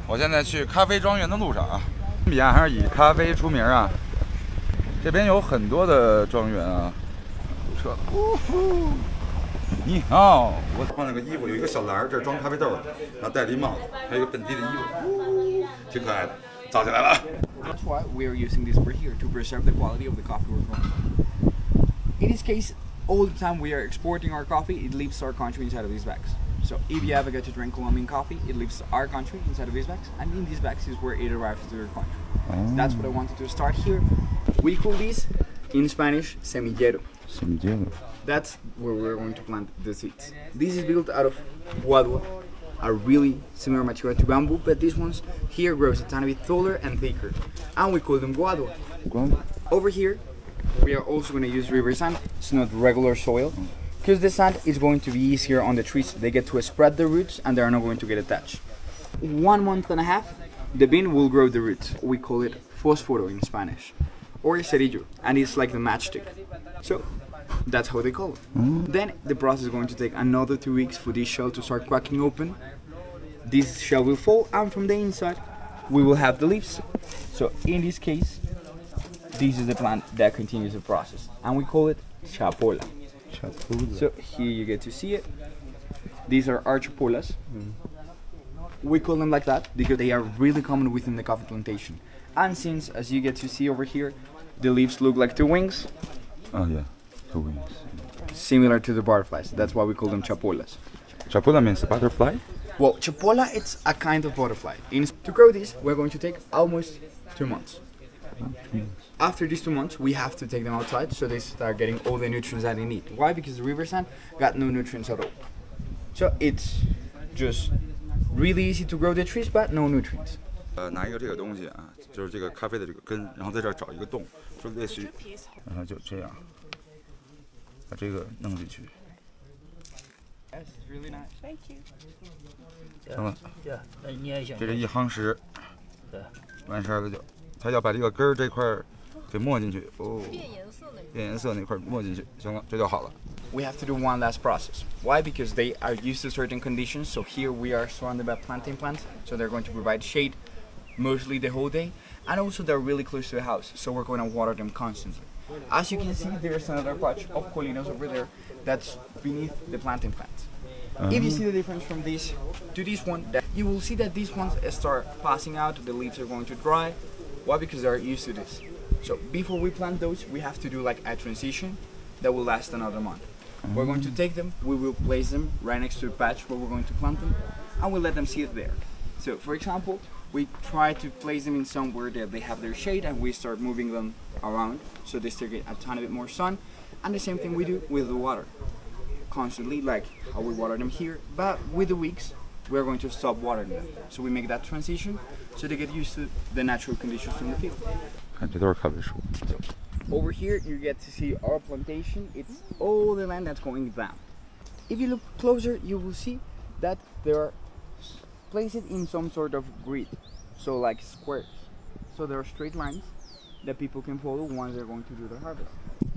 我现在去咖啡庄园的路上啊，哥伦比亚还是以咖啡出名啊。这边有很多的庄园啊，堵车。你好，我换了个衣服，有一个小篮儿，这是装咖啡豆的，然后戴了一帽子，还有一个本地的衣服，挺可爱的，造起来了。That's why we are using this wood here to preserve the quality of the coffee we're growing. In this case, all the time we are exporting our coffee, it leaves our country inside of these bags. So if you ever get to drink Colombian coffee, it leaves our country inside of these bags, and in these bags is where it arrives to your country. That's what I wanted to start here. We call this, in Spanish, semillero. Semillero. That's where we're going to plant the seeds. This is built out of guadua, a really similar material to bamboo, but this one here grows a tiny bit taller and thicker, and we call them guadua. Over here, we are also going to use river sand. It's not regular soil, because the sand is going to be easier on the trees. They get to spread the roots, and they are not going to get attached. 1 month and a half, the bean will grow the roots. We call it fósforo in Spanish, or cerillo, and it's like the matchstick. So that's how they call it. Then the process is going to take another 2 weeks for this shell to start cracking open. This shell will fall, and from the inside we will have the leaves. So in this case, this is the plant that continues the process, and we call it chapola. So here you get to see it. These are our chapolas. We call them like that because they are really common within the coffee plantation. And since, as you get to see over here, the leaves look like two wings. Oh yeah, two wings. Similar to the butterflies. That's why we call them chapolas. Chapola means butterfly? Well, chapola, it's a kind of butterfly. To grow this, we're going to take almost 2 months. After these 2 months, we have to take them outside so they start getting all the nutrients that they need. Why? Because the river sand got no nutrients at all. So it's just really easy to grow the trees, but no nutrients. 拿一个这个东西啊，就是这个咖啡的这个根，然后在这儿找一个洞，就类似于，然后就这样把这个弄进去。Yes, it's really nice. Thank you. 成了，那你也想这是一夯实，对，完事儿了就，他要把这个根儿这块儿给没进去，哦，变颜色那块儿没进去，行了，这就好了。We have to do one last process. Why? Because they are used to certain conditions. So here we are surrounded by plantain plants, so they're going to provide shade mostly the whole day, and also they're really close to the house, so we're going to water them constantly. As you can see, there's another patch of colinos over there that's beneath the plantain plants. If you see the difference from this to this one, you will see that these ones start passing out, the leaves are going to dry. Why? Because they're used to this. So before we plant those, we have to do like a transition that will last another month. We're going to take them, we will place them right next to the patch where we're going to plant them, and we'll let them sit there. So for example, we try to place them in somewhere that they have their shade, and we start moving them around so they still get a tiny bit more sun. And the same thing we do with the water. Constantly, like how we water them here, but with the weeks, we're going to stop watering them. So we make that transition so they get used to the natural conditions from the field. 看，这都是咖啡树。 Over here, you get to see our plantation. It's all the land that's going down. If you look closer, you will see that they are placed in some sort of grid, so like squares. So there are straight lines that people can follow once they're going to do the harvest.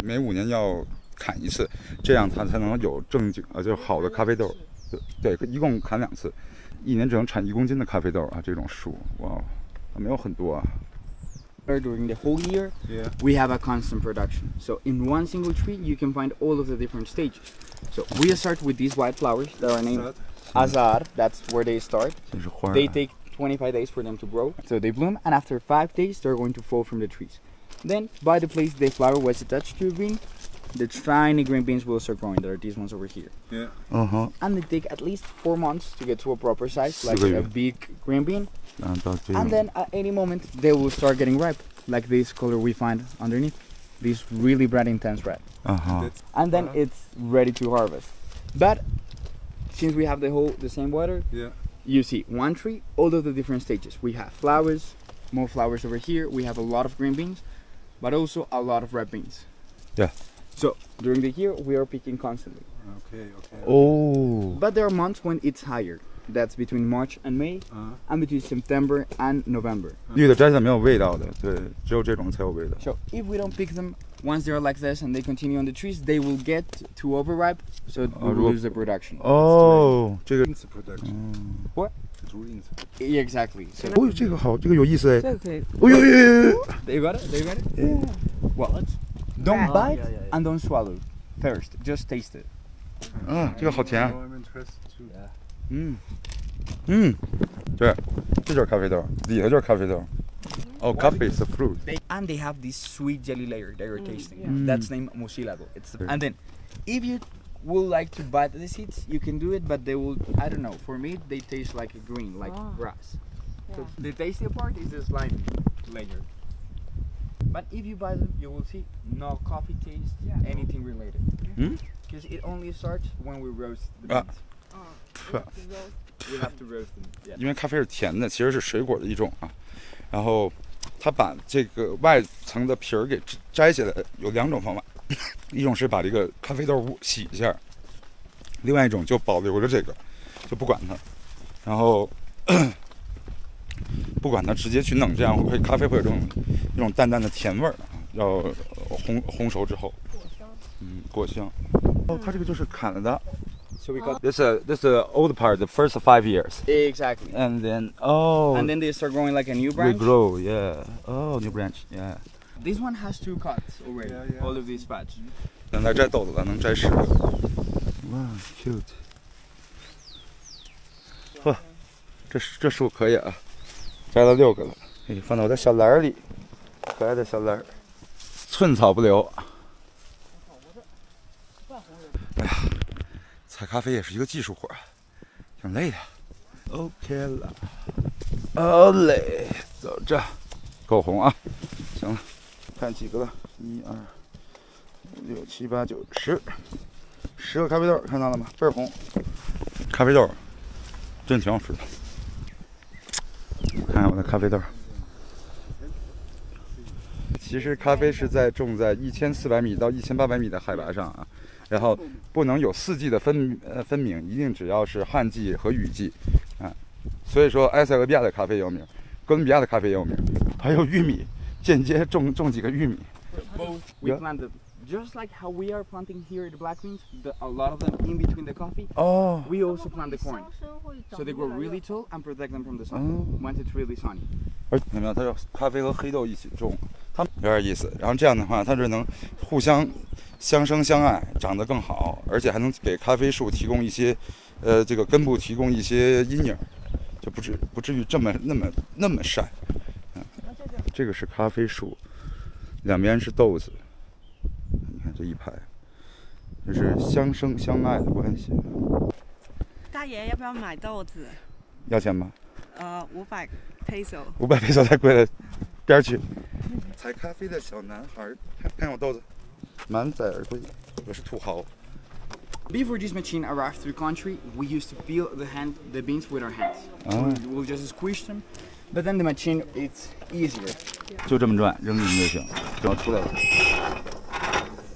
每5年要砍一次，这样它才能有正经就是好的咖啡豆。对，一共砍2次，1年只能产1公斤的咖啡豆啊，这种树，哇，没有很多啊。 During the whole year, we have a constant production. So in one single tree, you can find all of the different stages. So we start with these white flowers that are named Azar. That's where they start. They take 25 days for them to grow. So they bloom, and after 5 days, they're going to fall from the trees. Then, by the place the flower was attached to a bean, the tiny green beans will start growing. There are these ones over here. Yeah. And they take at least 4 months to get to a proper size, like a big green bean. And then at any moment they will start getting ripe, like this color we find underneath, this really bright intense red. And then it's ready to harvest. But since we have the same water, you see one tree, all of the different stages. We have flowers, more flowers over here. We have a lot of green beans, but also a lot of red beans. Yeah. So during the year we are picking constantly. Okay. Oh. But there are months when it's higher. that's between March and May, and between September and November. 绿的摘下来没有味道的，对，只有这种才有味道。So if we don't pick them, once they're like this and they continue on the trees, they will get too overripe, so we will lose the production. 哦，这个 production. What? It's ruined. Yeah, exactly. So 哦，这个好，这个有意思哎。这个可以。哦呦呦呦呦！ they got it. They got it. Yeah. Well, don't bite and don't swallow. First, just taste it. 啊，这个好甜啊。 Now I'm interested too. 对，这就是咖啡豆，里头就是咖啡豆。哦，coffee is a fruit。 And they have this sweet jelly layer that you're tasting. That's named mucílago. And then, if you would like to bite the seeds, you can do it, but they will, I don't know, for me, they taste like a green, like grass. So the tasty part is the slimy layer. But if you buy them, you will see no coffee taste, anything related. Because it only starts when we roast the beans. We have to roast them. Yeah. 因为咖啡是甜的，其实是水果的一种啊。然后他把这个外层的皮儿给摘下来，有两种方法，一种是把这个咖啡豆洗一下，另外一种就保留着这个，就不管它，然后不管它直接去弄，这样会咖啡会有这种一种淡淡的甜味儿啊，要烘熟之后，果香。哦，它这个就是砍了的。 So we got This old part, the first 5 years, exactly. and then And then they start growing like a new branch. regrow, yeah. Oh, new branch, yeah. This one has 2 cuts already. Yeah. All of these patch. 能来摘豆子了，能摘10个。哇 ，cute。呵，这树可以啊，摘了6个了，放到我的小篮里，可爱的小篮，寸草不留。哎呀，采咖啡也是一个技术活，挺累的。OK 了，好嘞，走着，够红啊！行了，看几个了，1、2、5、6、7、8、9、10个咖啡豆，看到了吗？倍儿红，咖啡豆真挺好吃的。看看我的咖啡豆。其实咖啡是种在1400米到1800米的海拔上啊，然后不能有4季的分明，一定只要是旱季和雨季啊。所以说埃塞俄比亚的咖啡有名，哥伦比亚的咖啡也有名，还有玉米，间接种几个玉米。 We planted just like how we are planting here the black beans. A lot of them in between the coffee. 哦， We also plant the corn, so they grow really tall and protect them from the sun when it's really sunny. 而看到没有，它要咖啡和黑豆一起种，它们有点意思。然后这样的话，它是能互相相生相爱，长得更好，而且还能给咖啡树提供一些，这个根部提供一些阴影，就不至于那么晒。这个是咖啡树，两边是豆子，你看这一排，这是相生相爱的关系。大爷要不要买豆子？要钱吗500 peso。 ？500peso太贵了，边儿去。采咖啡的小男孩，看我豆子，满载而归。我是土豪。 Before this machine arrived to the country, we used to peel the beans with our hands. We'll just squish them, but then the machine it's easier. 就这么转，扔进去就行，然后出来了。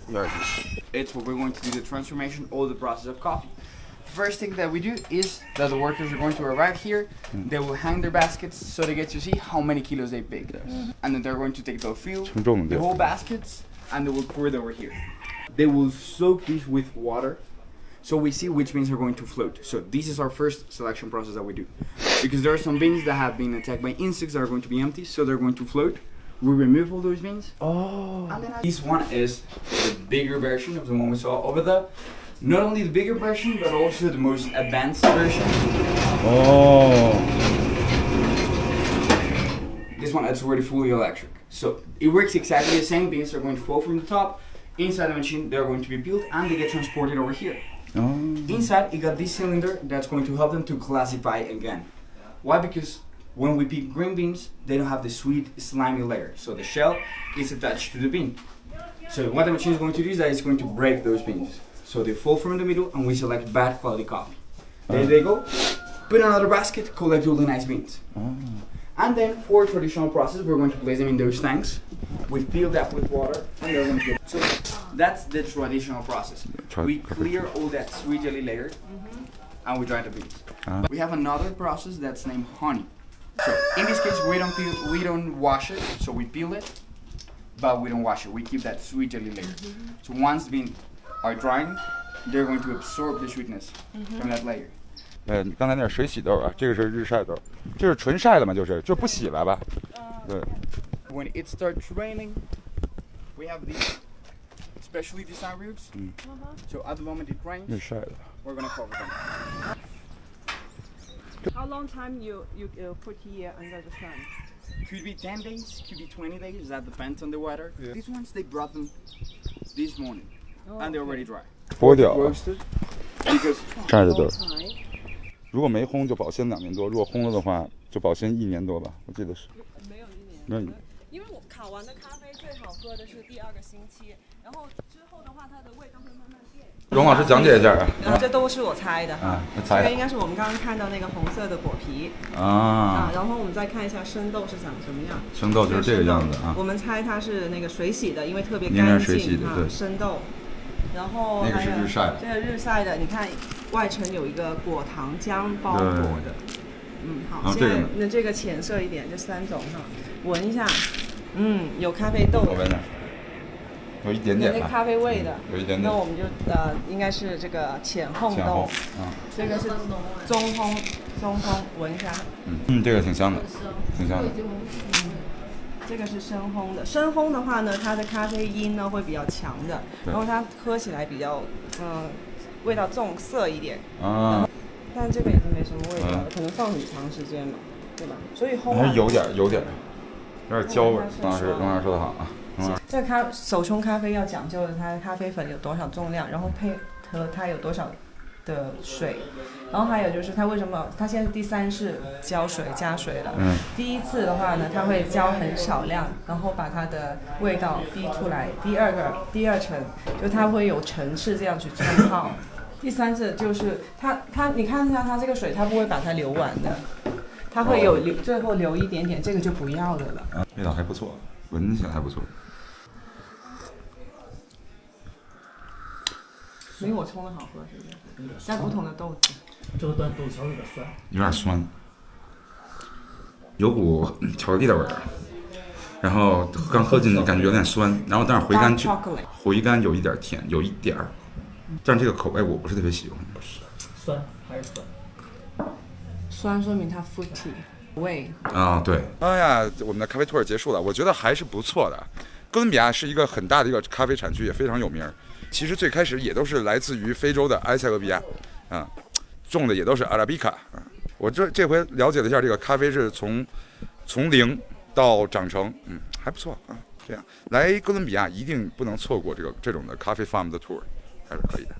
有点意思。 It's what we're going to do the transformation or the process of coffee. First thing that we do is that the workers are going to arrive here. They will hang their baskets so they get to see how many kilos they picked. And then they're going to take the fill, the whole baskets, and they will pour it over here. They will soak these with water so we see which beans are going to float. So this is our first selection process that we do. Because there are some beans that have been attacked by insects that are going to be empty, so they're going to float. We remove all those beans. Oh. And then this one is the bigger version of the one we saw over there. Not only the bigger version, but also the most advanced version. Oh. This one is already fully electric. So it works exactly the same. Beans are going to fall from the top. Inside the machine, they're going to be peeled and they get transported over here. Oh. Inside, you got this cylinder that's going to help them to classify again. Why? Because when we pick green beans, they don't have the sweet, slimy layer. So the shell is attached to the bean. So what the machine is going to do is that it's going to break those beans. So they fall from the middle and we select bad quality coffee. There they go. Put another basket, collect all the nice beans. And then for traditional process, we're going to place them in those tanks. We fill that with water and they're going to get. So that's the traditional process. We clear all that sweet jelly layer and we dry the beans. We have another process that's named honey. So in this case, we don't wash it, so we peel it, but we don't wash it. We keep that sweet jelly layer. So once the beans are drying, they're going to absorb the sweetness from that layer. 刚才那是水洗豆啊，这个是日晒豆，这是纯晒的嘛，就不洗了吧？对。When it starts raining, we have these specially designed ribs. So at the moment it rains, 日晒的。we're gonna cover them. How long time you put here under the sun? Could be 10 days, could be 20 days. That depends on the weather. These ones they brought them this morning, and they're already dry. 剥掉啊， Roasted because 晒的豆。如果没烘就保鲜2年多，如果烘了的话就保鲜1年多吧，我记得是。没有1年。没有1年。因为我烤完的咖啡最好喝的是第2个星期，然后之后的话它的味道会慢慢变。荣老师讲解一下啊。这都是我猜的哈，这个应该是我们刚刚看到那个红色的果皮啊，然后我们再看一下生豆是长什么样。生豆就是这个样子啊。我们猜它是那个水洗的，因为特别干净啊，生豆。然后那个是日晒的，这个日晒的，你看外层有一个果糖浆包裹的。好，现在那这个浅色一点，这3种哈，闻一下，有咖啡豆的。我闻着。有一点点吧，有那咖啡味的，有一点点。那我们就应该是这个浅烘豆，这个是中烘，闻一下。这个挺香的，挺香的。这个是生烘的，生烘的话呢，它的咖啡因呢会比较强的，然后它喝起来比较味道重色一点。但这个已经没什么味道了，可能放很长时间了，对吧？所以烘还是有点焦味。荣老师说的好啊。这个手冲咖啡要讲究的，它的咖啡粉有多少重量，然后配合它有多少的水，然后还有就是它为什么它现在是第3次加水了。第1次的话呢，它会浇很少量，然后把它的味道逼出来。第二层就它会有层次这样去冲泡。第3次就是它你看一下它这个水，它不会把它流完的，它会有最后留一点点，这个就不要的了。味道还不错，闻起来还不错。没我冲的好喝，是不是？加不同的豆子。这个豆条有点酸。有点酸，有股巧克力的味儿，然后刚喝进去感觉有点酸，然后但是回甘有一点甜，有一点儿，但是这个口味我不是特别喜欢。酸还是酸？酸说明它 fruity 味啊，对。哎呀，我们的咖啡 tour 结束了，我觉得还是不错的。哥伦比亚是一个很大的一个咖啡产区，也非常有名。其实最开始也都是来自于非洲的埃塞俄比亚，种的也都是阿拉比卡。我这回了解了一下，这个咖啡是从零到长成，还不错啊。这样来哥伦比亚一定不能错过这种的咖啡 farm 的 tour，还是可以的。